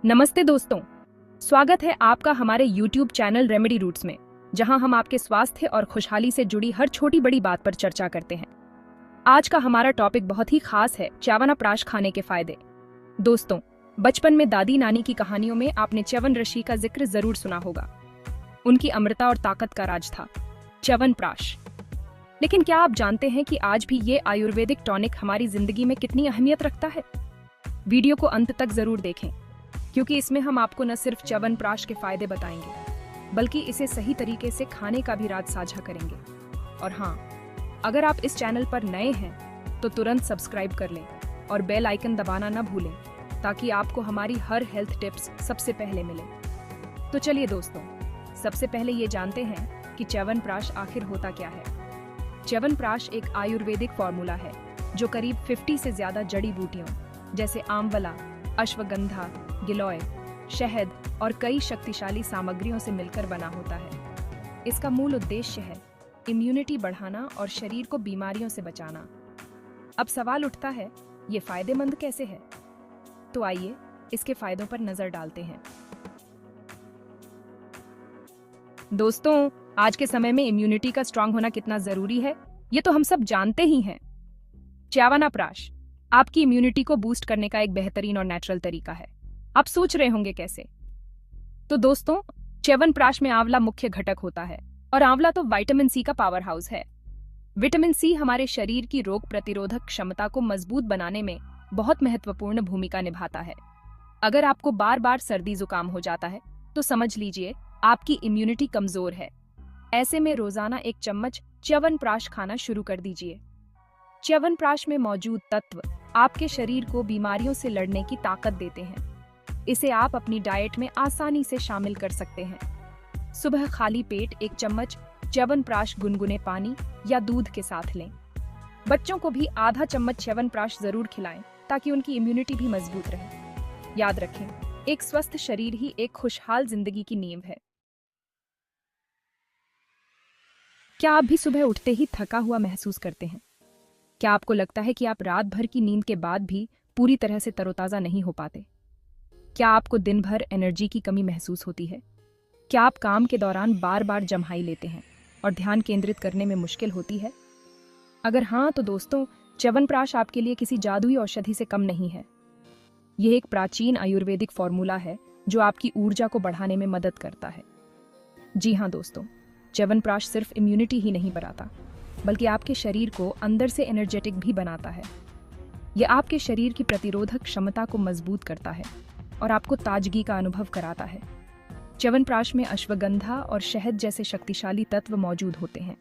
नमस्ते दोस्तों, स्वागत है आपका हमारे YouTube चैनल रेमेडी रूट्स में, जहां हम आपके स्वास्थ्य और खुशहाली से जुड़ी हर छोटी बड़ी बात पर चर्चा करते हैं। आज का हमारा टॉपिक बहुत ही खास है, च्यवनप्राश खाने के फायदे। दोस्तों, बचपन में दादी नानी की कहानियों में आपने च्यवनप्राश का जिक्र जरूर सुना होगा। उनकी अमृता और ताकत का राज था च्यवनप्राश। लेकिन क्या आप जानते हैं कि आज भी ये आयुर्वेदिक टॉनिक हमारी जिंदगी में कितनी अहमियत रखता है? वीडियो को अंत तक जरूर देखें, क्योंकि इसमें हम आपको न सिर्फ च्यवनप्राश के फायदे बताएंगे, बल्कि इसे सही तरीके से खाने का भी राज साझा करेंगे। और हाँ, अगर आप इस चैनल पर नए हैं तो तुरंत सब्सक्राइब कर लें और बेल आइकन दबाना न भूलें, ताकि आपको हमारी हर हेल्थ टिप्स सबसे पहले मिले। तो चलिए दोस्तों, सबसे पहले ये जानते हैं कि च्यवनप्राश आखिर होता क्या है। च्यवनप्राश एक आयुर्वेदिक फॉर्मूला है जो करीब 50 से ज्यादा जड़ी बूटियों जैसे आंवला, अश्वगंधा, गिलोय, शहद और कई शक्तिशाली सामग्रियों से मिलकर बना होता है। इसका मूल उद्देश्य है इम्यूनिटी बढ़ाना और शरीर को बीमारियों से बचाना। अब सवाल उठता है, ये फायदेमंद कैसे है? तो आइए इसके फायदों पर नजर डालते हैं। दोस्तों, आज के समय में इम्यूनिटी का स्ट्रांग होना कितना जरूरी है, ये तो हम सब जानते ही हैं। च्यवनप्राश आपकी इम्यूनिटी को बूस्ट करने का एक बेहतरीन और नेचुरल तरीका है। आप सोच रहे होंगे कैसे? तो दोस्तों, च्यवनप्राश में आंवला मुख्य घटक होता है और आंवला तो विटामिन सी का पावर हाउस है। विटामिन सी हमारे शरीर की रोग प्रतिरोधक क्षमता को मजबूत बनाने में बहुत महत्वपूर्ण भूमिका निभाता है। अगर आपको बार बार सर्दी जुकाम हो जाता है तो समझ लीजिए आपकी इम्यूनिटी कमजोर है। ऐसे में रोजाना 1 चम्मच च्यवनप्राश खाना शुरू कर दीजिए। च्यवनप्राश में मौजूद तत्व आपके शरीर को बीमारियों से लड़ने की ताकत देते हैं। इसे आप अपनी डाइट में आसानी से शामिल कर सकते हैं। सुबह खाली पेट 1 चम्मच च्यवनप्राश गुनगुने पानी या दूध के साथ लें। बच्चों को भी आधा चम्मच च्यवनप्राश जरूर खिलाएं, ताकि उनकी इम्यूनिटी भी मजबूत रहे। याद रखें, एक स्वस्थ शरीर ही एक खुशहाल जिंदगी की नींव है। क्या आप भी सुबह उठते ही थका हुआ महसूस करते हैं? क्या आपको लगता है कि आप रात भर की नींद के बाद भी पूरी तरह से तरोताजा नहीं हो पाते? क्या आपको दिन भर एनर्जी की कमी महसूस होती है? क्या आप काम के दौरान बार बार जम्हाई लेते हैं और ध्यान केंद्रित करने में मुश्किल होती है? अगर हाँ, तो दोस्तों, च्यवनप्राश आपके लिए किसी जादुई औषधि से कम नहीं है। यह एक प्राचीन आयुर्वेदिक फॉर्मूला है जो आपकी ऊर्जा को बढ़ाने में मदद करता है। जी हाँ दोस्तों, च्यवनप्राश सिर्फ इम्यूनिटी ही नहीं बढ़ाता, बल्कि आपके शरीर को अंदर से एनर्जेटिक भी बनाता है। यह आपके शरीर की प्रतिरोधक क्षमता को मजबूत करता है और आपको ताजगी का अनुभव कराता है। च्यवनप्राश में अश्वगंधा और शहद जैसे शक्तिशाली तत्व मौजूद होते हैं,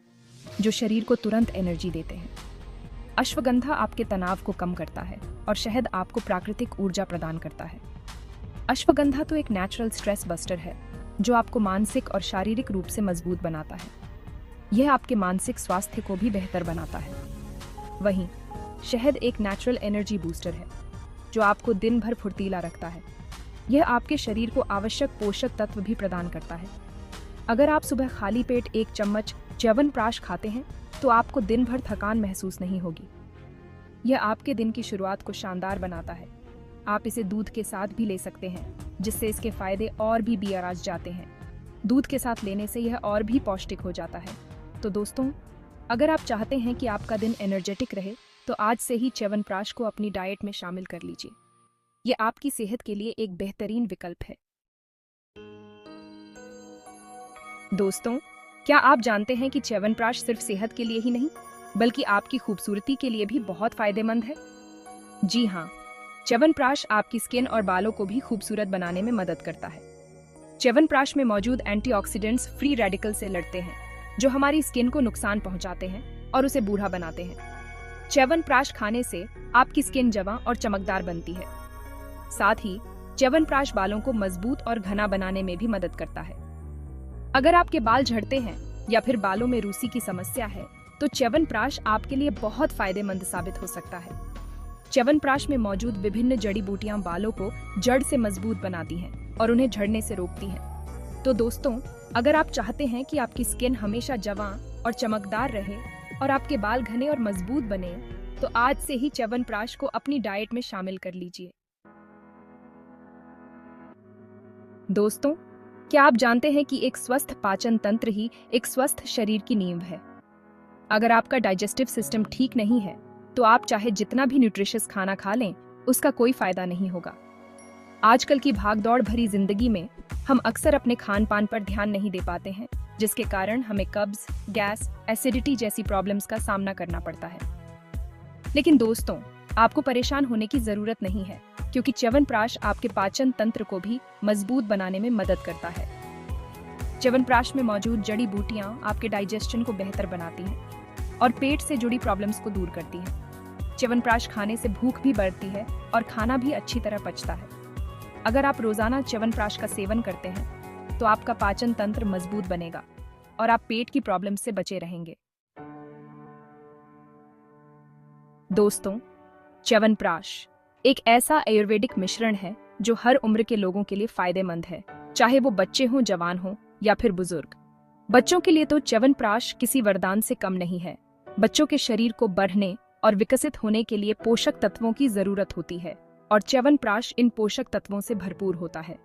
जो शरीर को तुरंत एनर्जी देते हैं। अश्वगंधा आपके तनाव को कम करता है और शहद आपको प्राकृतिक ऊर्जा प्रदान करता है। अश्वगंधा तो एक नेचुरल स्ट्रेस बस्टर है, जो आपको मानसिक और शारीरिक रूप से मजबूत बनाता है। यह आपके मानसिक स्वास्थ्य को भी बेहतर बनाता है। वहीं शहद एक नेचुरल एनर्जी बूस्टर है, जो आपको दिन भर फुर्तीला रखता है। यह आपके शरीर को आवश्यक पोषक तत्व भी प्रदान करता है। अगर आप सुबह खाली पेट 1 चम्मच च्यवनप्राश खाते हैं तो आपको दिन भर थकान महसूस नहीं होगी। यह आपके दिन की शुरुआत को शानदार बनाता है। आप इसे दूध के साथ भी ले सकते हैं, जिससे इसके फायदे और भी बियाराज जाते हैं। दूध के साथ लेने से यह और भी पौष्टिक हो जाता है। तो दोस्तों, अगर आप चाहते हैं कि आपका दिन एनर्जेटिक रहे, तो आज से ही च्यवनप्राश को अपनी डाइट में शामिल कर लीजिए। यह आपकी सेहत के लिए एक बेहतरीन विकल्प है। दोस्तों, क्या आप जानते हैं कि च्यवनप्राश सिर्फ सेहत के लिए ही नहीं, बल्कि आपकी खूबसूरती के लिए भी बहुत फायदेमंद है? जी हाँ, च्यवनप्राश आपकी स्किन और बालों को भी खूबसूरत बनाने में मदद करता है। च्यवनप्राश में मौजूद एंटीऑक्सीडेंट्स फ्री रेडिकल से लड़ते हैं, जो हमारी स्किन को नुकसान पहुंचाते हैं और उसे बूढ़ा बनाते हैं। च्यवनप्राश खाने से आपकी स्किन जवां और चमकदार बनती है। साथ ही च्यवनप्राश बालों को मजबूत और घना बनाने में भी मदद करता है। अगर आपके बाल झड़ते हैं या फिर बालों में रूसी की समस्या है, तो च्यवनप्राश आपके लिए बहुत फायदेमंद साबित हो सकता है। च्यवनप्राश में मौजूद विभिन्न जड़ी बूटियां बालों को जड़ से मजबूत बनाती हैं और उन्हें झड़ने से रोकती हैं। तो दोस्तों, अगर आप चाहते हैं कि आपकी स्किन हमेशा जवां और चमकदार रहे और आपके बाल घने और मजबूत बने, तो आज से ही च्यवनप्राश को अपनी डाइट में शामिल कर लीजिए। दोस्तों, क्या आप जानते हैं कि एक स्वस्थ पाचन तंत्र ही एक स्वस्थ शरीर की नींव है। अगर आपका डाइजेस्टिव सिस्टम ठीक नहीं है तो आप चाहे जितना भी न्यूट्रिशियस खाना खा लें, उसका कोई फायदा नहीं होगा। आजकल की भागदौड़ भरी जिंदगी में हम अक्सर अपने खान पान पर ध्यान नहीं दे पाते हैं, जिसके कारण हमें कब्ज, गैस, एसिडिटी जैसी प्रॉब्लम्स का सामना करना पड़ता है। लेकिन दोस्तों, आपको परेशान होने की जरूरत नहीं है, क्योंकि च्यवनप्राश आपके पाचन तंत्र को भी मजबूत बनाने में मदद करता है। च्यवनप्राश में मौजूद जड़ी बूटियां आपके डाइजेशन को बेहतर बनाती हैं और पेट से जुड़ी प्रॉब्लम्स को दूर करती हैं। च्यवनप्राश खाने से भूख भी बढ़ती है और खाना भी अच्छी तरह पचता है। अगर आप रोजाना च्यवनप्राश का सेवन करते हैं तो आपका पाचन तंत्र मजबूत बनेगा और आप पेट की प्रॉब्लम से बचे रहेंगे। दोस्तों, च्यवनप्राश एक ऐसा आयुर्वेदिक मिश्रण है जो हर उम्र के लोगों के लिए फायदेमंद है, चाहे वो बच्चे हों, जवान हों या फिर बुजुर्ग। बच्चों के लिए तो च्यवनप्राश किसी वरदान से कम नहीं है। बच्चों के शरीर को बढ़ने और विकसित होने के लिए पोषक तत्वों की जरूरत होती है और च्यवनप्राश इन पोषक तत्वों से भरपूर होता है।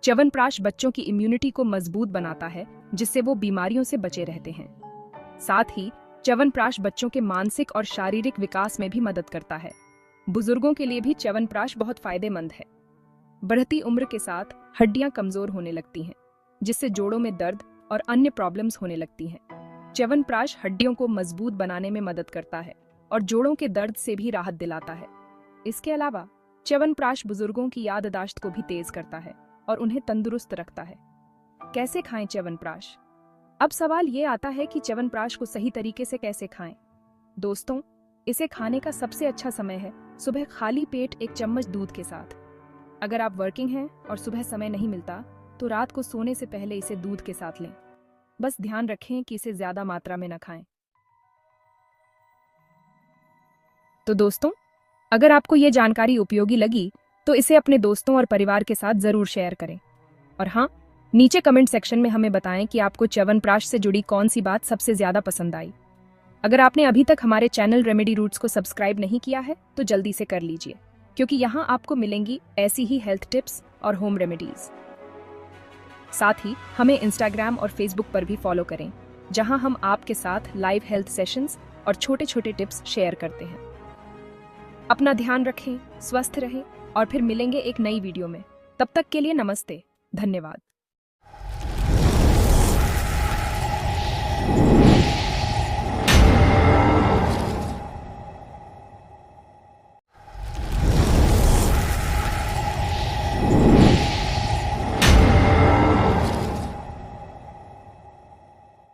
च्यवनप्राश बच्चों की इम्यूनिटी को मजबूत बनाता है, जिससे वो बीमारियों से बचे रहते हैं। साथ ही च्यवनप्राश बच्चों के मानसिक और शारीरिक विकास में भी मदद करता है। बुजुर्गों के लिए भी च्यवनप्राश बहुत फायदेमंद है। बढ़ती उम्र के साथ हड्डियां कमजोर होने लगती हैं, जिससे जोड़ों में दर्द और अन्य प्रॉब्लम्स होने लगती हैं। च्यवनप्राश हड्डियों को मजबूत बनाने में मदद करता है और जोड़ों के दर्द से भी राहत दिलाता है। इसके अलावा च्यवनप्राश बुजुर्गों की याददाश्त को भी तेज करता है और उन्हें तंदुरुस्त रखता है। कैसे खाएं च्यवनप्राश? अब सवाल ये आता है कि च्यवनप्राश को सही तरीके से कैसे खाएं। दोस्तों, इसे खाने का सबसे अच्छा समय है सुबह खाली पेट 1 चम्मच दूध के साथ। अगर आप वर्किंग हैं और सुबह समय नहीं मिलता तो रात को सोने से पहले इसे दूध के साथ लें। बस ध्यान रखें कि इसे ज्यादा मात्रा में न खाएं। तो दोस्तों, अगर आपको ये जानकारी उपयोगी लगी तो इसे अपने दोस्तों और परिवार के साथ जरूर शेयर करें। और हाँ, नीचे कमेंट सेक्शन में हमें बताएं कि आपको च्यवनप्राश से जुड़ी कौन सी बात सबसे ज्यादा पसंद आई। अगर आपने अभी तक हमारे चैनल रेमेडी रूट्स को सब्सक्राइब नहीं किया है तो जल्दी से कर लीजिए, क्योंकि यहाँ आपको मिलेंगी ऐसी ही हेल्थ टिप्स और होम रेमेडीज। साथ ही हमें इंस्टाग्राम और फेसबुक पर भी फॉलो करें, जहां हम आपके साथ लाइव हेल्थ सेशंस और छोटे छोटे टिप्स शेयर करते हैं। अपना ध्यान रखें, स्वस्थ रहें और फिर मिलेंगे एक नई वीडियो में। तब तक के लिए नमस्ते, धन्यवाद।